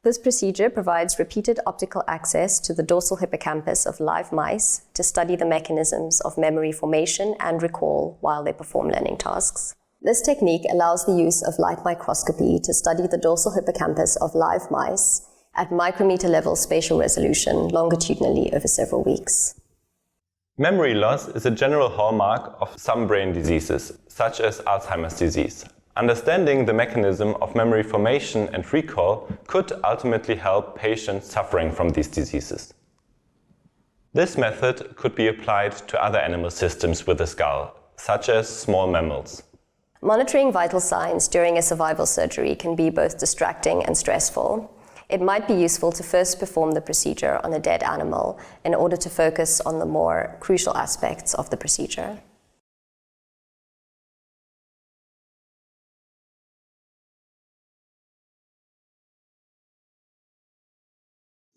This procedure provides repeated optical access to the dorsal hippocampus of live mice to study the mechanisms of memory formation and recall while they perform learning tasks. This technique allows the use of light microscopy to study the dorsal hippocampus of live mice at micrometer-level spatial resolution longitudinally over several weeks. Memory loss is a general hallmark of some brain diseases, such as Alzheimer's disease. Understanding the mechanism of memory formation and recall could ultimately help patients suffering from these diseases. This method could be applied to other animal systems with a skull, such as small mammals. Monitoring vital signs during a survival surgery can be both distracting and stressful. It might be useful to first perform the procedure on a dead animal in order to focus on the more crucial aspects of the procedure.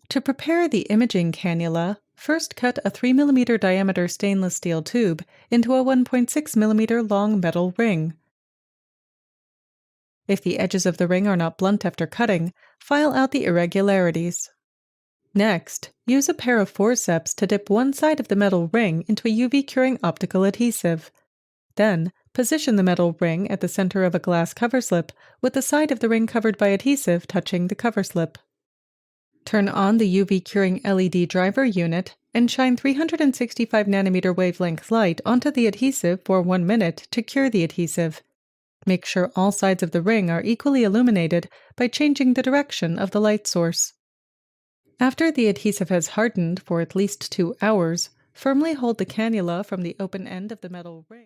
To prepare the imaging cannula, first cut a 3 mm diameter stainless steel tube into a 1.6 mm long metal ring. If the edges of the ring are not blunt after cutting, file out the irregularities. Next, use a pair of forceps to dip one side of the metal ring into a UV-curing optical adhesive. Then, position the metal ring at the center of a glass cover slip with the side of the ring covered by adhesive touching the cover slip. Turn on the UV-curing LED driver unit and shine 365 nanometer wavelength light onto the adhesive for 1 minute to cure the adhesive. Make sure all sides of the ring are equally illuminated by changing the direction of the light source. After the adhesive has hardened for at least 2 hours, firmly hold the cannula from the open end of the metal ring.